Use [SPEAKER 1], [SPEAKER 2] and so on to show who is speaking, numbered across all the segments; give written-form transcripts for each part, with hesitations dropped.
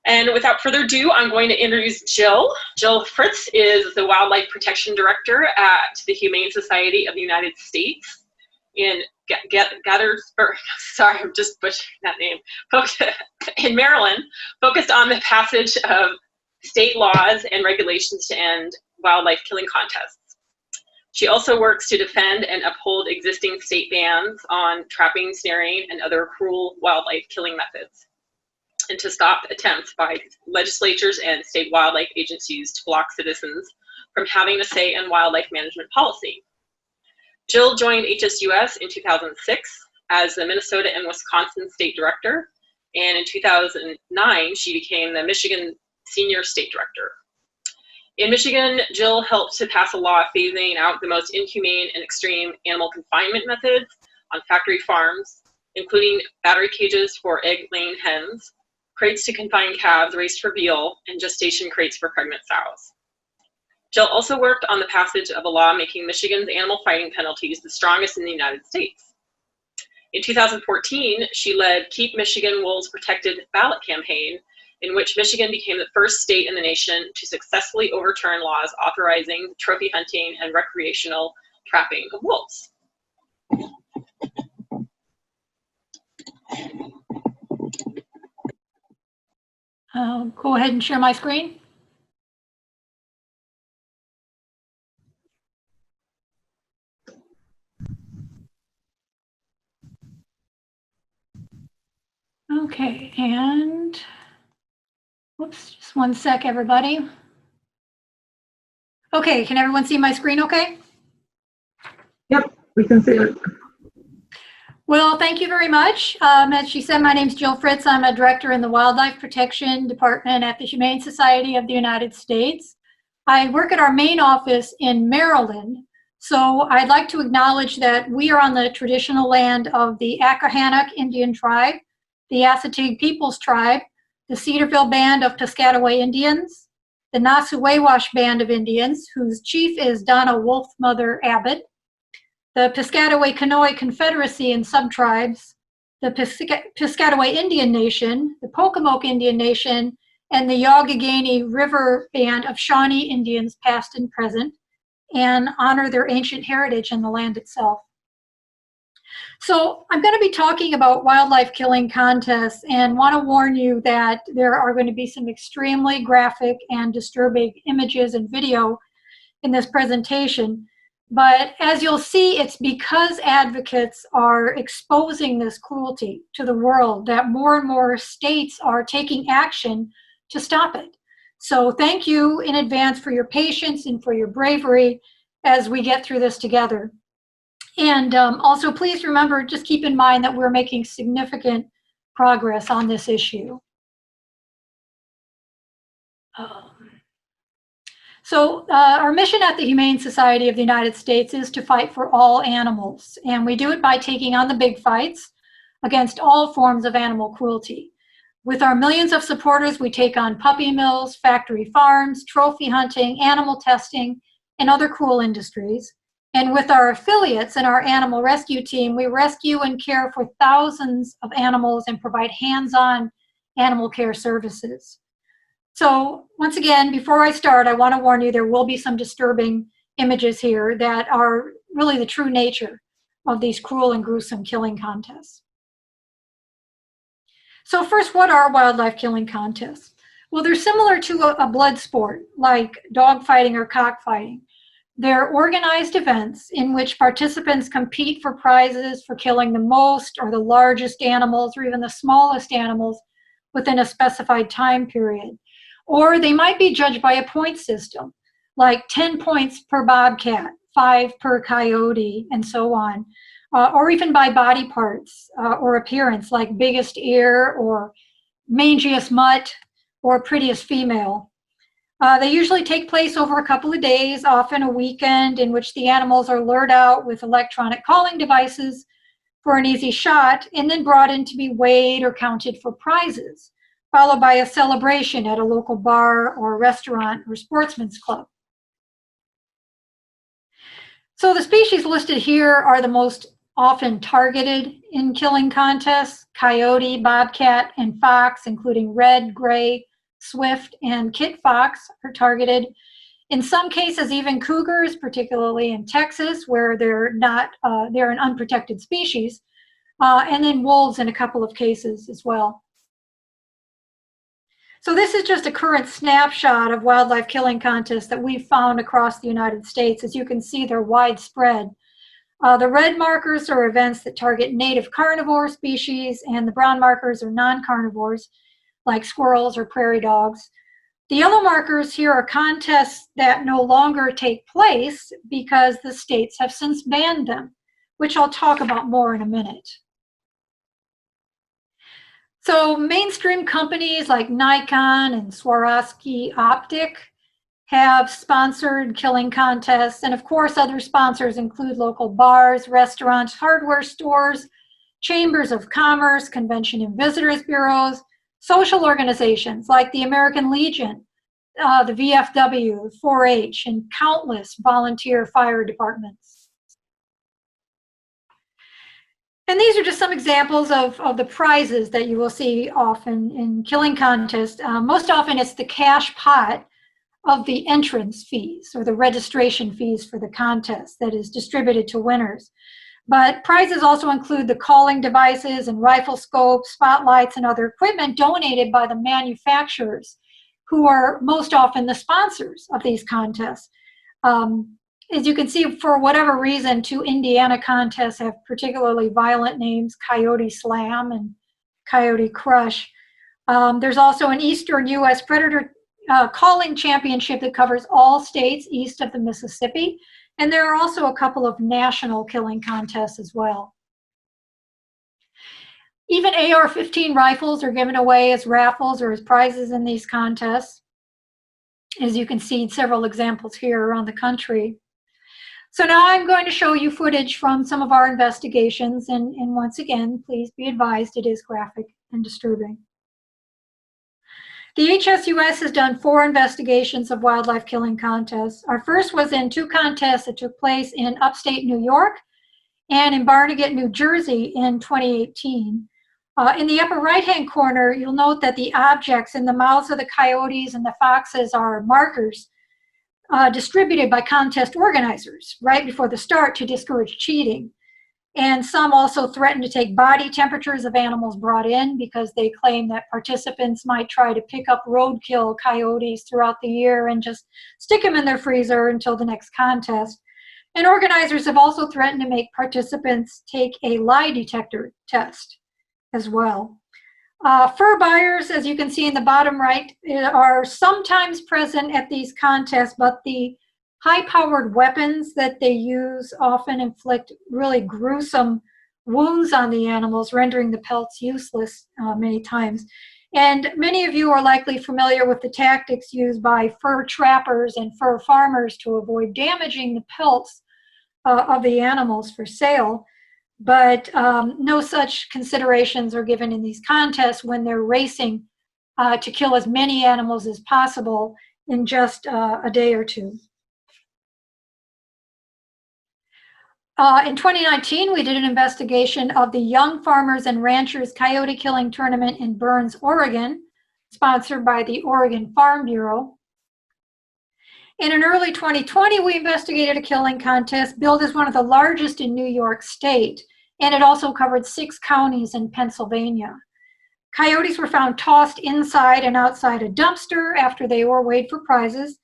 [SPEAKER 1] And without further ado, I'm going to introduce Jill. Jill Fritz is the Wildlife Protection Director at the Humane Society of the United States in Gaithersburg, sorry, I'm just butchering that name, in Maryland, focused on the passage of state laws and regulations to end wildlife killing contests. She also works to defend and uphold existing state bans on trapping, snaring, and other cruel wildlife killing methods, and to stop attempts by legislatures and state wildlife agencies to block citizens from having a say in wildlife management policy. Jill joined HSUS in 2006 as the Minnesota and Wisconsin State Director, and in 2009, she became the Michigan Senior State Director. In Michigan, Jill helped to pass a law phasing out the most inhumane and extreme animal confinement methods on factory farms, including battery cages for egg-laying hens, crates to confine calves raised for veal, and gestation crates for pregnant sows. Jill also worked on the passage of a law making Michigan's animal fighting penalties the strongest in the United States. In 2014, she led Keep Michigan Wolves Protected ballot campaign, in which Michigan became the first state in the nation to successfully overturn laws authorizing trophy hunting and recreational trapping of wolves.
[SPEAKER 2] I'll go ahead and share my screen. Okay, and whoops, just one sec, everybody. Okay, can everyone see my screen okay?
[SPEAKER 3] Yep, we can see it.
[SPEAKER 2] Well, thank you very much. As she said, my name is Jill Fritz. I'm a director in the Wildlife Protection Department at the Humane Society of the United States. I work at our main office in Maryland. So I'd like to acknowledge that we are on the traditional land of the Accohannock Indian tribe, the Assateague Peoples tribe, the Cedarville Band of Piscataway Indians, the Nasuwawash Band of Indians, whose chief is Donna Wolfmother Abbott, the Piscataway Conoy Confederacy and subtribes, the Piscataway Indian Nation, the Pocomoke Indian Nation, and the Youghiogheny River Band of Shawnee Indians past and present, and honor their ancient heritage in the land itself. So I'm going to be talking about wildlife killing contests and want to warn you that there are going to be some extremely graphic and disturbing images and video in this presentation. But as you'll see, it's because advocates are exposing this cruelty to the world that more and more states are taking action to stop it. So thank you in advance for your patience and for your bravery as we get through this together. And also please remember, just keep in mind that we're making significant progress on this issue. Our mission at the Humane Society of the United States is to fight for all animals. And we do it by taking on the big fights against all forms of animal cruelty. With our millions of supporters, we take on puppy mills, factory farms, trophy hunting, animal testing, and other cruel industries. And with our affiliates and our animal rescue team, we rescue and care for thousands of animals and provide hands-on animal care services. So once again, before I start, I want to warn you there will be some disturbing images here that are really the true nature of these cruel and gruesome killing contests. So first, what are wildlife killing contests? Well, they're similar to a blood sport like dog fighting or cockfighting. They're organized events in which participants compete for prizes for killing the most or the largest animals or even the smallest animals within a specified time period. Or they might be judged by a point system, like 10 points per bobcat, 5 per coyote, and so on. Or even by body parts or appearance, like biggest ear or mangiest mutt or prettiest female. They usually take place over a couple of days, often a weekend, in which the animals are lured out with electronic calling devices for an easy shot and then brought in to be weighed or counted for prizes, followed by a celebration at a local bar or restaurant or sportsman's club. So the species listed here are the most often targeted in killing contests: coyote, bobcat, and fox, including red, gray, swift, and kit fox are targeted. In some cases, even cougars, particularly in Texas, where they're an unprotected species, and then wolves in a couple of cases as well. So this is just a current snapshot of wildlife killing contests that we've found across the United States. As you can see, they're widespread. The red markers are events that target native carnivore species, and the brown markers are non-carnivores, like squirrels or prairie dogs. The yellow markers here are contests that no longer take place because the states have since banned them, which I'll talk about more in a minute. So mainstream companies like Nikon and Swarovski Optic have sponsored killing contests. And of course, other sponsors include local bars, restaurants, hardware stores, chambers of commerce, convention and visitors bureaus, social organizations like the American Legion, the VFW, 4-H, and countless volunteer fire departments. And these are just some examples of the prizes that you will see often in killing contests. Most often it's the cash pot of the entrance fees or the registration fees for the contest that is distributed to winners. But prizes also include the calling devices and rifle scopes, spotlights, and other equipment donated by the manufacturers, who are most often the sponsors of these contests. As you can see, for whatever reason, 2 Indiana contests have particularly violent names, Coyote Slam and Coyote Crush. There's also an Eastern U.S. Predator calling championship that covers all states east of the Mississippi. And there are also a couple of national killing contests as well. Even AR-15 rifles are given away as raffles or as prizes in these contests. As you can see, several examples here around the country. So now I'm going to show you footage from some of our investigations. And once again, please be advised it is graphic and disturbing. The HSUS has done 4 investigations of wildlife killing contests. Our first was in 2 contests that took place in upstate New York and in Barnegat, New Jersey in 2018. In the upper right-hand corner, you'll note that the objects in the mouths of the coyotes and the foxes are markers distributed by contest organizers right before the start to discourage cheating. And some also threaten to take body temperatures of animals brought in because they claim that participants might try to pick up roadkill coyotes throughout the year and just stick them in their freezer until the next contest. And organizers have also threatened to make participants take a lie detector test as well. Fur buyers, as you can see in the bottom right, are sometimes present at these contests, but the high-powered weapons that they use often inflict really gruesome wounds on the animals, rendering the pelts useless many times. And many of you are likely familiar with the tactics used by fur trappers and fur farmers to avoid damaging the pelts of the animals for sale. But no such considerations are given in these contests when they're racing to kill as many animals as possible in just a day or 2. In 2019, we did an investigation of the Young Farmers and Ranchers Coyote Killing Tournament in Burns, Oregon, sponsored by the Oregon Farm Bureau. And in early 2020, we investigated a killing contest billed as one of the largest in New York State, and it also covered 6 counties in Pennsylvania. Coyotes were found tossed inside and outside a dumpster after they were weighed for prizes.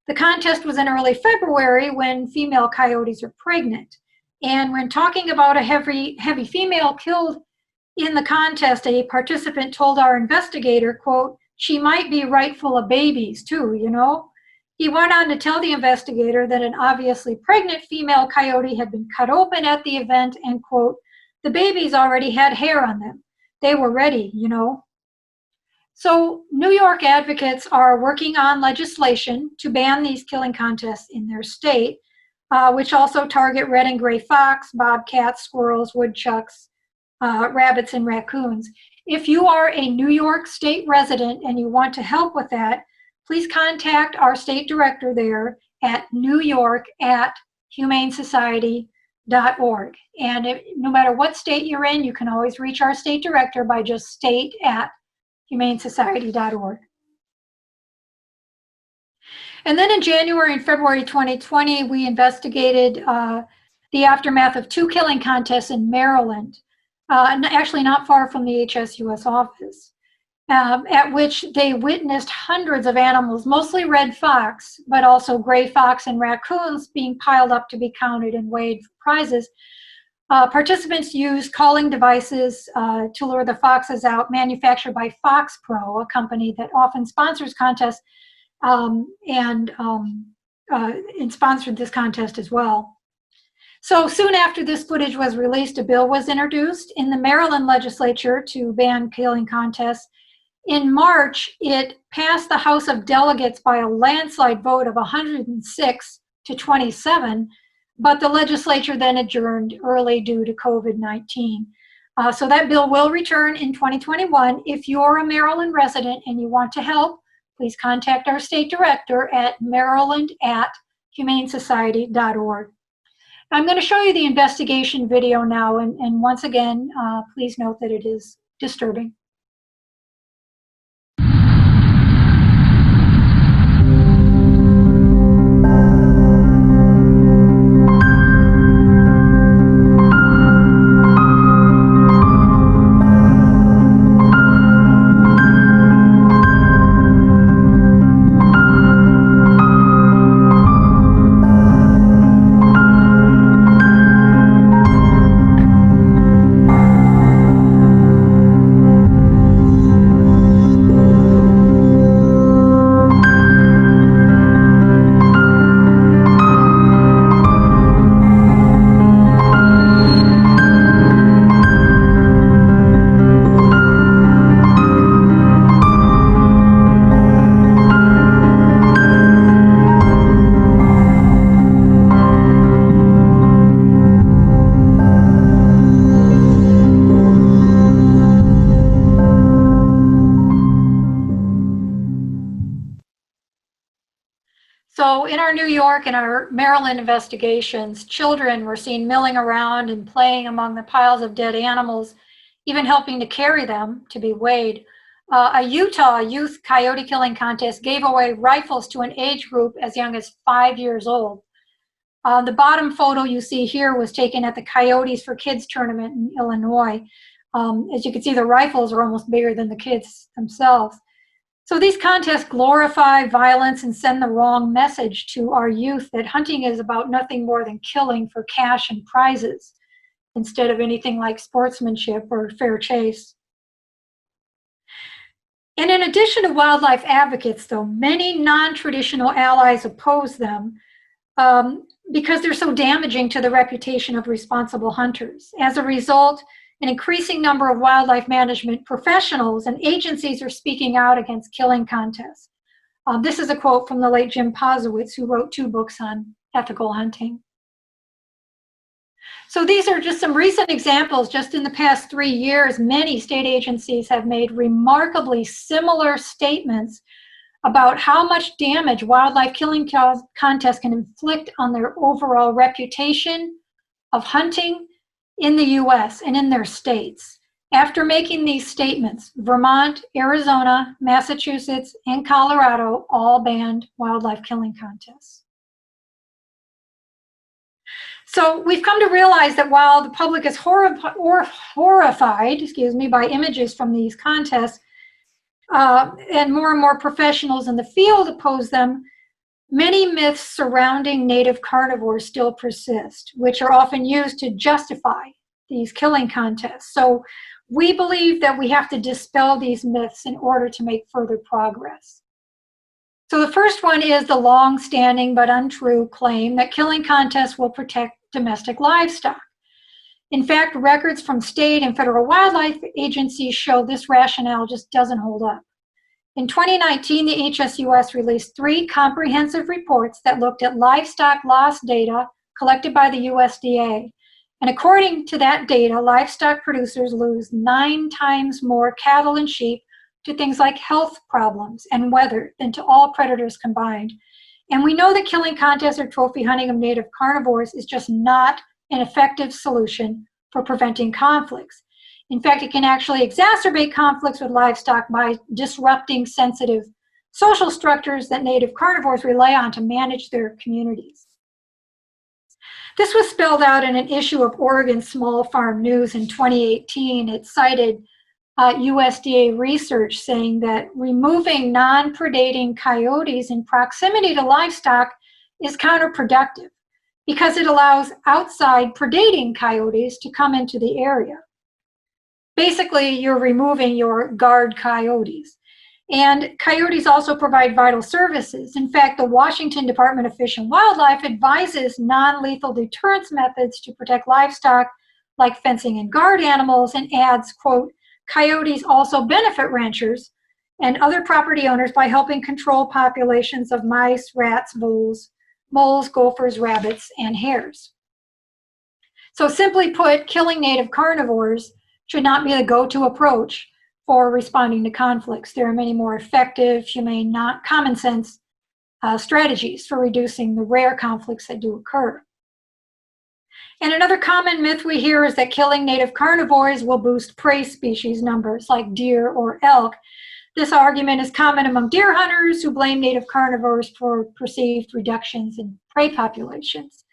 [SPEAKER 2] The contest was in early February when female coyotes are pregnant. And when talking about a heavy female killed in the contest, a participant told our investigator, quote, "She might be right full of babies too, you know." He went on to tell the investigator that an obviously pregnant female coyote had been cut open at the event and, quote, "The babies already had hair on them. They were ready, you know." So New York advocates are working on legislation to ban these killing contests in their state, which also target red and gray fox, bobcats, squirrels, woodchucks, rabbits, and raccoons. If you are a New York State resident and you want to help with that, please contact our state director there at newyork@humanesociety.org. And no matter what state you're in, you can always reach our state director by just state@humanesociety.org. And then in January and February 2020, we investigated the aftermath of 2 killing contests in Maryland, actually not far from the HSUS office, at which they witnessed hundreds of animals, mostly red fox, but also gray fox and raccoons being piled up to be counted and weighed for prizes. Participants used calling devices to lure the foxes out, manufactured by Fox Pro, a company that often sponsors contests and sponsored this contest as well. So soon after this footage was released, a bill was introduced in the Maryland legislature to ban killing contests. In March, it passed the House of Delegates by a landslide vote of 106 to 27, but the legislature then adjourned early due to COVID-19. So that bill will return in 2021. If you're a Maryland resident and you want to help, please contact our state director at maryland@humanesociety.org. I'm going to show you the investigation video now, and once again, please note that it is disturbing. So in our New York and our Maryland investigations, children were seen milling around and playing among the piles of dead animals, even helping to carry them to be weighed. A Utah youth coyote killing contest gave away rifles to an age group as young as 5 years old. The bottom photo you see here was taken at the Coyotes for Kids tournament in Illinois. As you can see, the rifles are almost bigger than the kids themselves. So these contests glorify violence and send the wrong message to our youth that hunting is about nothing more than killing for cash and prizes, instead of anything like sportsmanship or fair chase. And in addition to wildlife advocates, though, many non-traditional allies oppose them because they're so damaging to the reputation of responsible hunters. As a result, an increasing number of wildlife management professionals and agencies are speaking out against killing contests. This is a quote from the late Jim Posowitz, who wrote 2 books on ethical hunting. So these are just some recent examples. Just in the past 3 years, many state agencies have made remarkably similar statements about how much damage wildlife killing contests can inflict on their overall reputation of hunting in the US and in their states. After making these statements, Vermont, Arizona, Massachusetts, and Colorado all banned wildlife killing contests. So we've come to realize that while the public is horrified, by images from these contests, and more professionals in the field oppose them, many myths surrounding native carnivores still persist, which are often used to justify these killing contests. So we believe that we have to dispel these myths in order to make further progress. So the first one is the long-standing but untrue claim that killing contests will protect domestic livestock. In fact, records from state and federal wildlife agencies show this rationale just doesn't hold up. In 2019, the HSUS released 3 comprehensive reports that looked at livestock loss data collected by the USDA. And according to that data, livestock producers lose 9 times more cattle and sheep to things like health problems and weather than to all predators combined. And we know that killing contests or trophy hunting of native carnivores is just not an effective solution for preventing conflicts. In fact, it can actually exacerbate conflicts with livestock by disrupting sensitive social structures that native carnivores rely on to manage their communities. This was spelled out in an issue of Oregon Small Farm News in 2018. It cited USDA research saying that removing non-predating coyotes in proximity to livestock is counterproductive because it allows outside predating coyotes to come into the area. Basically, you're removing your guard coyotes. And coyotes also provide vital services. In fact, the Washington Department of Fish and Wildlife advises non-lethal deterrence methods to protect livestock like fencing and guard animals, and adds, quote, coyotes also benefit ranchers and other property owners by helping control populations of mice, rats, moles, gophers, rabbits, and hares. So simply put, killing native carnivores should not be the go-to approach for responding to conflicts. There are many more effective, humane, not common sense strategies for reducing the rare conflicts that do occur. And another common myth we hear is that killing native carnivores will boost prey species numbers like deer or elk. This argument is common among deer hunters who blame native carnivores for perceived reductions in prey populations.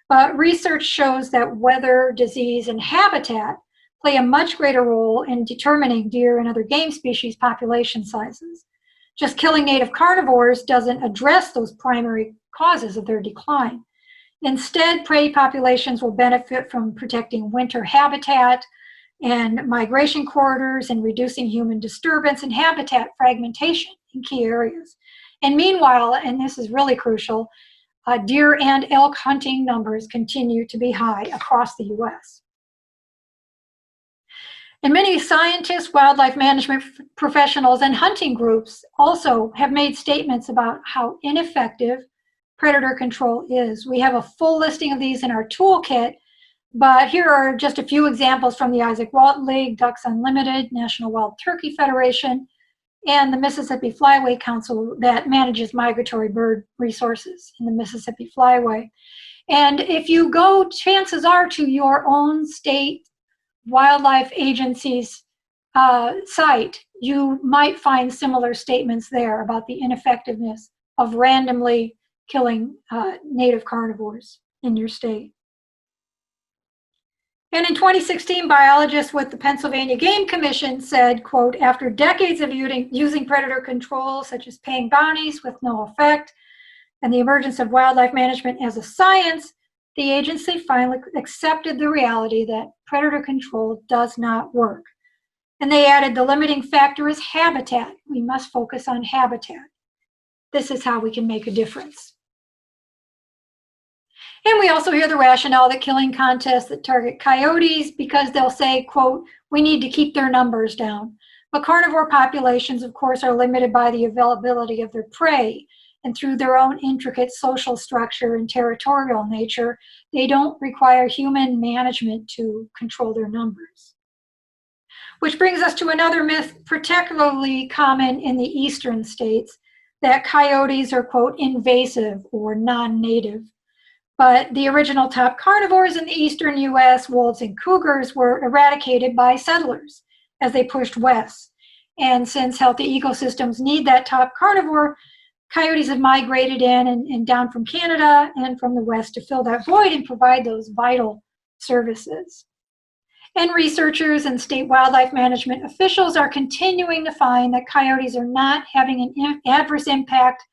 [SPEAKER 2] But research shows that weather, disease, and habitat play a much greater role in determining deer and other game species population sizes. Just killing native carnivores doesn't address those primary causes of their decline. Instead, prey populations will benefit from protecting winter habitat and migration corridors and reducing human disturbance and habitat fragmentation in key areas. And meanwhile, and this is really crucial, deer and elk hunting numbers continue to be high across the U.S. And many scientists, wildlife management professionals, and hunting groups also have made statements about how ineffective predator control is. We have a full listing of these in our toolkit, but here are just a few examples from the Isaac Walton League, Ducks Unlimited, National Wild Turkey Federation, and the Mississippi Flyway Council that manages migratory bird resources in the Mississippi Flyway. And if you go, chances are, to your own state wildlife agency's site, you might find similar statements there about the ineffectiveness of randomly killing native carnivores in your state. And in 2016, biologists with the Pennsylvania Game Commission said, quote, after decades of using predator control, such as paying bounties with no effect, and the emergence of wildlife management as a science, the agency finally accepted the reality that predator control does not work. And they added the limiting factor is habitat. We must focus on habitat. This is how we can make a difference. And we also hear the rationale that killing contests that target coyotes because they'll say, quote, we need to keep their numbers down. But carnivore populations, of course, are limited by the availability of their prey. And through their own intricate social structure and territorial nature, they don't require human management to control their numbers. Which brings us to another myth, particularly common in the eastern states, that coyotes are, quote, invasive or non-native. But the original top carnivores in the eastern U.S., wolves and cougars, were eradicated by settlers as they pushed west. And since healthy ecosystems need that top carnivore, coyotes have migrated in and down from Canada and from the west to fill that void and provide those vital services. And researchers and state wildlife management officials are continuing to find that coyotes are not having an adverse impact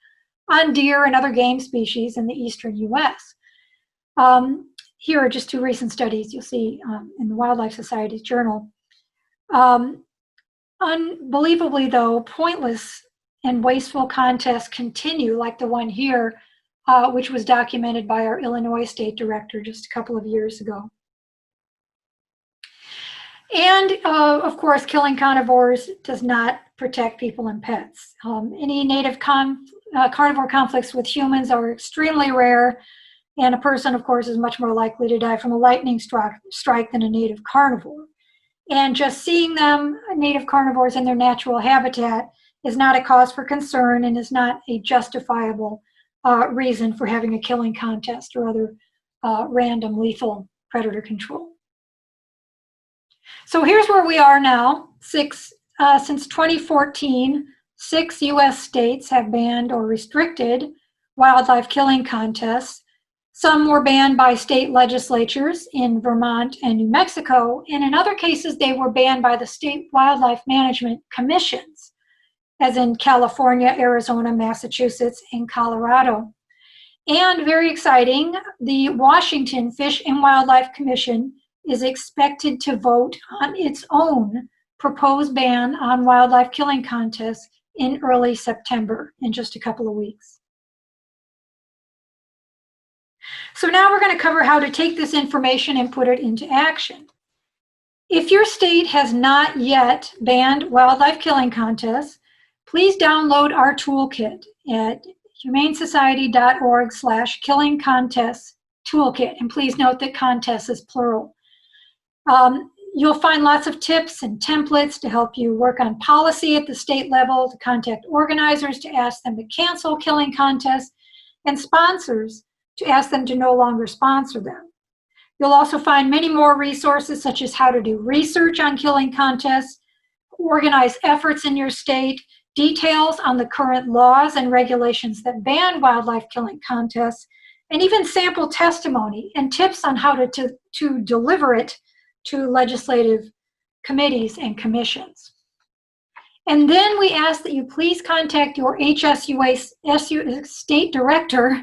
[SPEAKER 2] on deer and other game species in the eastern U.S. Here are just two recent studies you'll see in the Wildlife Society's journal. Unbelievably, though, pointless and wasteful contests continue, like the one here, which was documented by our Illinois state director just a couple of years ago. And of course, killing carnivores does not protect people and pets. Any native carnivore conflicts with humans are extremely rare, and a person, of course, is much more likely to die from a lightning strike than a native carnivore. And just seeing them, native carnivores, in their natural habitat is not a cause for concern and is not a justifiable reason for having a killing contest or other random lethal predator control. So here's where we are now. Since 2014, 6 U.S. states have banned or restricted wildlife killing contests. Some were banned by state legislatures in Vermont and New Mexico, and in other cases, they were banned by the state wildlife management commissions, as in California, Arizona, Massachusetts, and Colorado. And very exciting, the Washington Fish and Wildlife Commission is expected to vote on its own proposed ban on wildlife killing contests in early September, in just a couple of weeks. So now we're going to cover how to take this information and put it into action. If your state has not yet banned wildlife killing contests, please download our toolkit at humanesociety.org/killing contests toolkit. And please note that contests is plural. You'll find lots of tips and templates to help you work on policy at the state level, to contact organizers to ask them to cancel killing contests, and sponsors to ask them to no longer sponsor them. You'll also find many more resources, such as how to do research on killing contests, organize efforts in your state, details on the current laws and regulations that ban wildlife killing contests, and even sample testimony and tips on how to deliver it to legislative committees and commissions. And then we ask that you please contact your HSUA state director,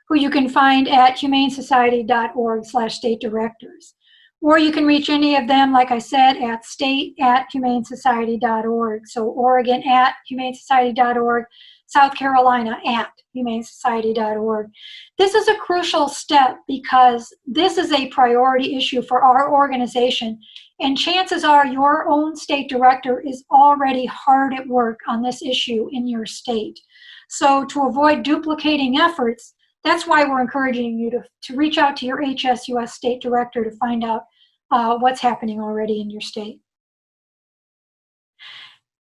[SPEAKER 2] who you can find at humanesociety.org/state directors. Or you can reach any of them, like I said, at state@humanesociety.org. So Oregon at humanesociety.org, South Carolina at humanesociety.org. This is a crucial step because this is a priority issue for our organization, and chances are your own state director is already hard at work on this issue in your state. So to avoid duplicating efforts, that's why we're encouraging you to reach out to your HSUS state director to find out what's happening already in your state.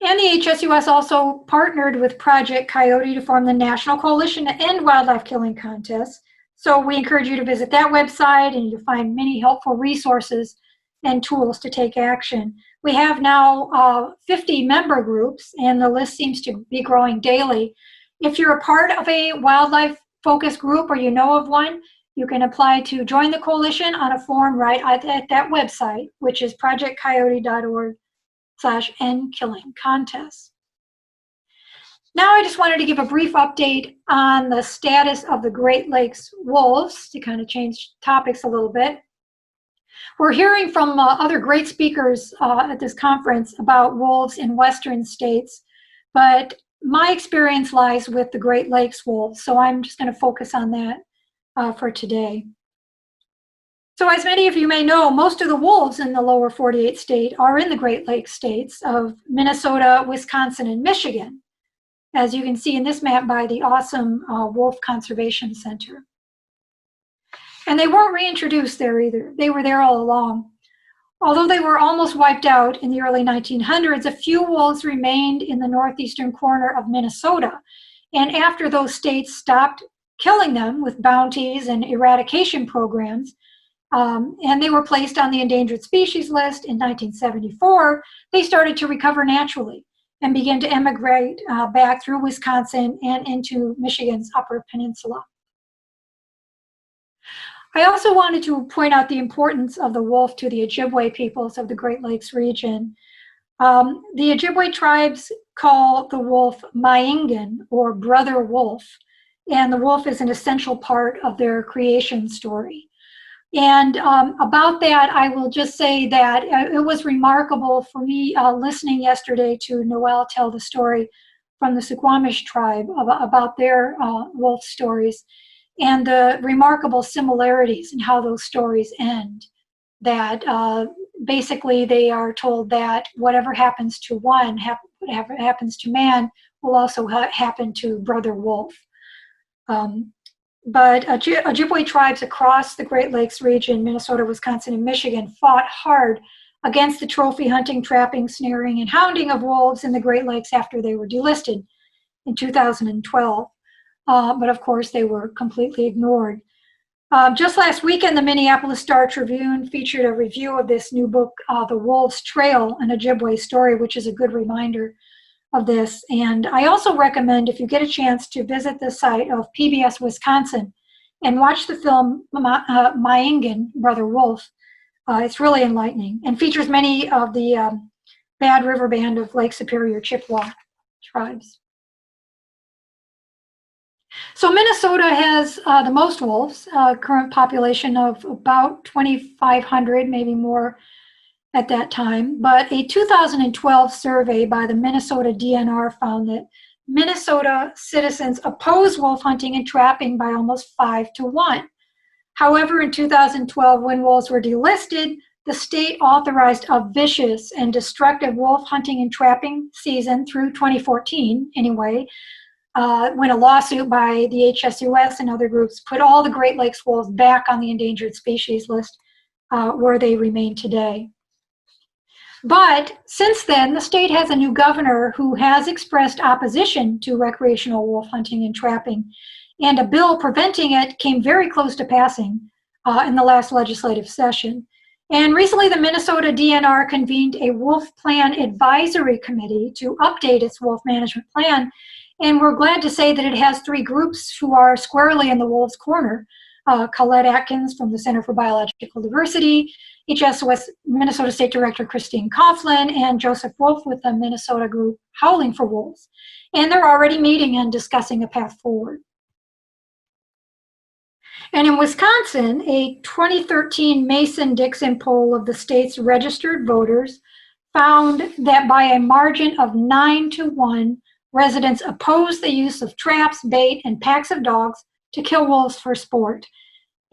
[SPEAKER 2] And the HSUS also partnered with Project Coyote to form the National Coalition to End Wildlife Killing Contests. So we encourage you to visit that website, and you'll find many helpful resources and tools to take action. We have now 50 member groups, and the list seems to be growing daily. If you're a part of a wildlife focus group or you know of one, you can apply to join the coalition on a form right at that website, which is projectcoyote.org/end killing contests. Now I just wanted to give a brief update on the status of the Great Lakes wolves, to kind of change topics a little bit. We're hearing from other great speakers at this conference about wolves in western states, but my experience lies with the Great Lakes wolves, so I'm just going to focus on that for today. So as many of you may know, most of the wolves in the lower 48 state are in the Great Lakes states of Minnesota, Wisconsin, and Michigan, as you can see in this map by the awesome Wolf Conservation Center. And they weren't reintroduced there either. They were there all along. Although they were almost wiped out in the early 1900s, a few wolves remained in the northeastern corner of Minnesota. And after those states stopped killing them with bounties and eradication programs, and they were placed on the endangered species list in 1974, they started to recover naturally and began to emigrate back through Wisconsin and into Michigan's Upper Peninsula. I also wanted to point out the importance of the wolf to the Ojibwe peoples of the Great Lakes region. The Ojibwe tribes call the wolf Maingan, or brother wolf, and the wolf is an essential part of their creation story. And about that, I will just say that it was remarkable for me listening yesterday to Noel tell the story from the Suquamish tribe about their wolf stories, and the remarkable similarities in how those stories end. That basically they are told that whatever happens to one, whatever happens to man, will also happen to brother wolf. But Ojibwe tribes across the Great Lakes region, Minnesota, Wisconsin, and Michigan, fought hard against the trophy hunting, trapping, snaring, and hounding of wolves in the Great Lakes after they were delisted in 2012. But of course, they were completely ignored. Just last weekend, the Minneapolis Star-Tribune featured a review of this new book, The Wolves Trail, an Ojibwe story, which is a good reminder of this. And I also recommend, if you get a chance, to visit the site of PBS Wisconsin and watch the film Mayengan, Brother Wolf. It's really enlightening and features many of the Bad River Band of Lake Superior Chippewa tribes. So Minnesota has the most wolves, current population of about 2,500, maybe more at that time. But a 2012 survey by the Minnesota DNR found that Minnesota citizens oppose wolf hunting and trapping by almost 5-1. However, in 2012, when wolves were delisted, the state authorized a vicious and destructive wolf hunting and trapping season through 2014, anyway, when a lawsuit by the HSUS and other groups put all the Great Lakes wolves back on the endangered species list, where they remain today. But since then, the state has a new governor who has expressed opposition to recreational wolf hunting and trapping, and a bill preventing it came very close to passing in the last legislative session. And recently, the Minnesota DNR convened a Wolf Plan Advisory Committee to update its wolf management plan. And we're glad to say that it has 3 groups who are squarely in the wolves' corner. Colette Atkins from the Center for Biological Diversity, HSOS Minnesota State Director Christine Coughlin, and Joseph Wolf with the Minnesota group Howling for Wolves. And they're already meeting and discussing a path forward. And in Wisconsin, a 2013 Mason-Dixon poll of the state's registered voters found that by a margin of 9-1, residents opposed the use of traps, bait, and packs of dogs to kill wolves for sport.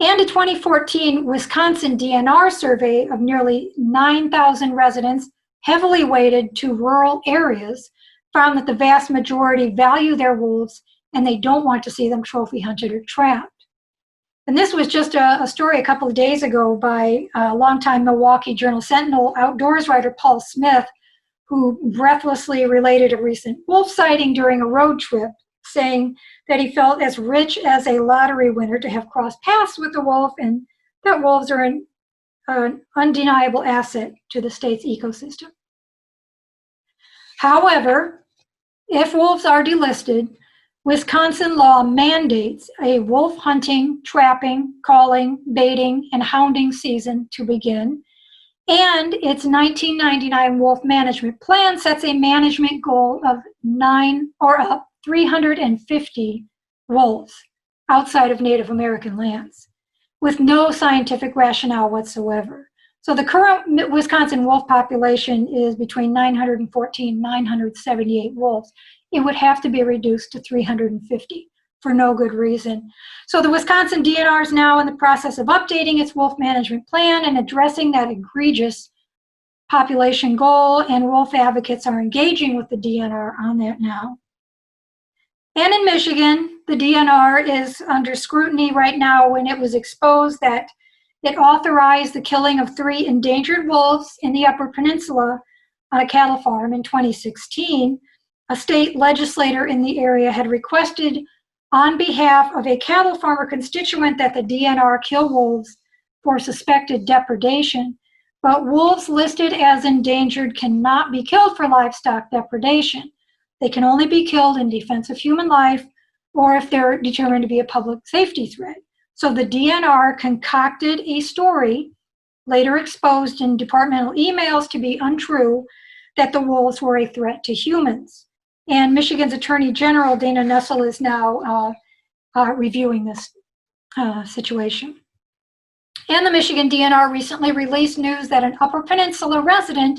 [SPEAKER 2] And a 2014 Wisconsin DNR survey of nearly 9,000 residents heavily weighted to rural areas found that the vast majority value their wolves and they don't want to see them trophy hunted or trapped. And this was just a story a couple of days ago by longtime Milwaukee Journal-Sentinel outdoors writer Paul Smith, who breathlessly related a recent wolf sighting during a road trip, saying that he felt as rich as a lottery winner to have crossed paths with the wolf, and that wolves are an undeniable asset to the state's ecosystem. However, if wolves are delisted, Wisconsin law mandates a wolf hunting, trapping, calling, baiting, and hounding season to begin. And its 1999 wolf management plan sets a management goal of 350 wolves outside of Native American lands, with no scientific rationale whatsoever. So the current Wisconsin wolf population is between 914 and 978 wolves. It would have to be reduced to 350 for no good reason. So the Wisconsin DNR is now in the process of updating its wolf management plan and addressing that egregious population goal, and wolf advocates are engaging with the DNR on that now. And in Michigan, the DNR is under scrutiny right now when it was exposed that it authorized the killing of 3 endangered wolves in the Upper Peninsula on a cattle farm in 2016. A state legislator in the area had requested on behalf of a cattle farmer constituent that the DNR kill wolves for suspected depredation, but wolves listed as endangered cannot be killed for livestock depredation. They can only be killed in defense of human life or if they're determined to be a public safety threat. So the DNR concocted a story, later exposed in departmental emails to be untrue, that the wolves were a threat to humans. And Michigan's Attorney General, Dana Nessel, is now reviewing this situation. And the Michigan DNR recently released news that an Upper Peninsula resident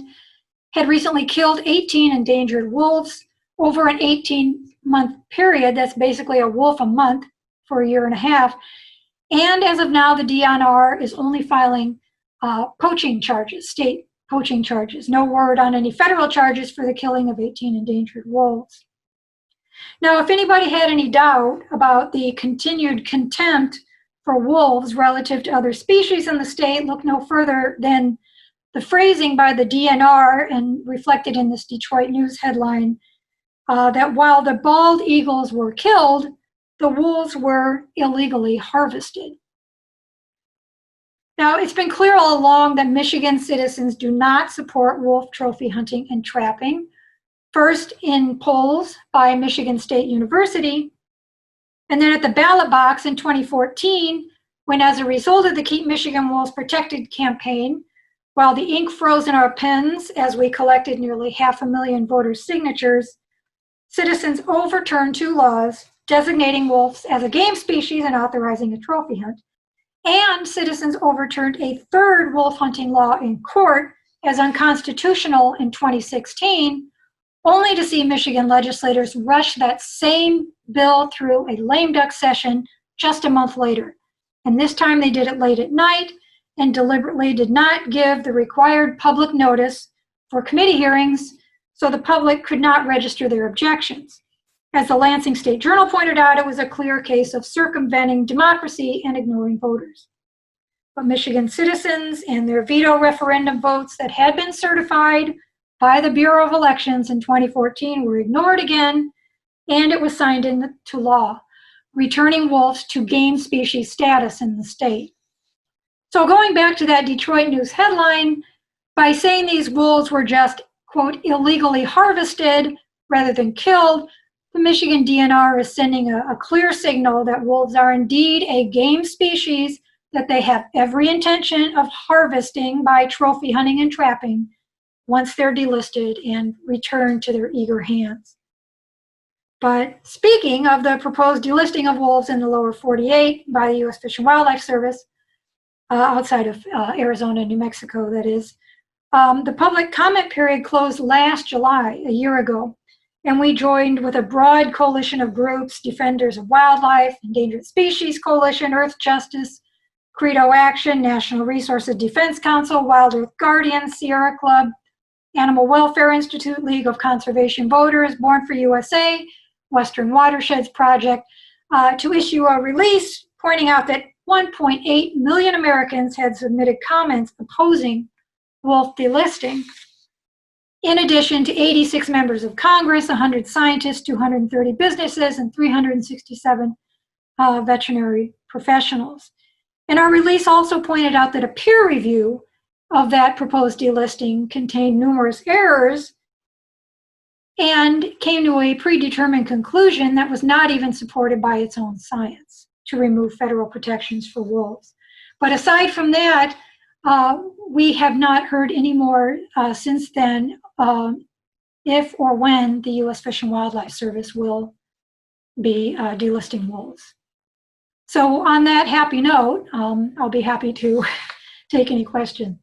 [SPEAKER 2] had recently killed 18 endangered wolves over an 18-month period. That's basically a wolf a month for a year and a half. And as of now, the DNR is only filing poaching charges, state poaching charges. No word on any federal charges for the killing of 18 endangered wolves. Now, if anybody had any doubt about the continued contempt for wolves relative to other species in the state, look no further than the phrasing by the DNR and reflected in this Detroit News headline that while the bald eagles were killed, the wolves were illegally harvested. Now, it's been clear all along that Michigan citizens do not support wolf trophy hunting and trapping. first in polls by Michigan State University, and then at the ballot box in 2014, when as a result of the Keep Michigan Wolves Protected campaign, while the ink froze in our pens as we collected nearly 500,000 voters' signatures, citizens overturned 2 laws designating wolves as a game species and authorizing a trophy hunt. And citizens overturned a 3rd wolf hunting law in court as unconstitutional in 2016, only to see Michigan legislators rush that same bill through a lame duck session just a month later. And this time they did it late at night and deliberately did not give the required public notice for committee hearings, so the public could not register their objections. As the Lansing State Journal pointed out, it was a clear case of circumventing democracy and ignoring voters. But Michigan citizens and their veto referendum votes that had been certified by the Bureau of Elections in 2014 were ignored again, and it was signed into law, returning wolves to game species status in the state. So going back to that Detroit News headline, by saying these wolves were just, quote, illegally harvested rather than killed, the Michigan DNR is sending a clear signal that wolves are indeed a game species that they have every intention of harvesting by trophy hunting and trapping once they're delisted and returned to their eager hands. But speaking of the proposed delisting of wolves in the lower 48 by the U.S. Fish and Wildlife Service, outside of Arizona and New Mexico, that is, the public comment period closed last July, a year ago, and we joined with a broad coalition of groups, Defenders of Wildlife, Endangered Species Coalition, Earth Justice, Credo Action, National Resources Defense Council, Wild Earth Guardians, Sierra Club, Animal Welfare Institute, League of Conservation Voters, Born for USA, Western Watersheds Project, to issue a release pointing out that 1.8 million Americans had submitted comments opposing wolf delisting, in addition to 86 members of Congress, 100 scientists, 230 businesses, and 367 veterinary professionals. And our release also pointed out that a peer review of that proposed delisting contained numerous errors and came to a predetermined conclusion that was not even supported by its own science to remove federal protections for wolves. But aside from that, we have not heard any more since then if or when the U.S. Fish and Wildlife Service will be delisting wolves. So on that happy note, I'll be happy to take any questions.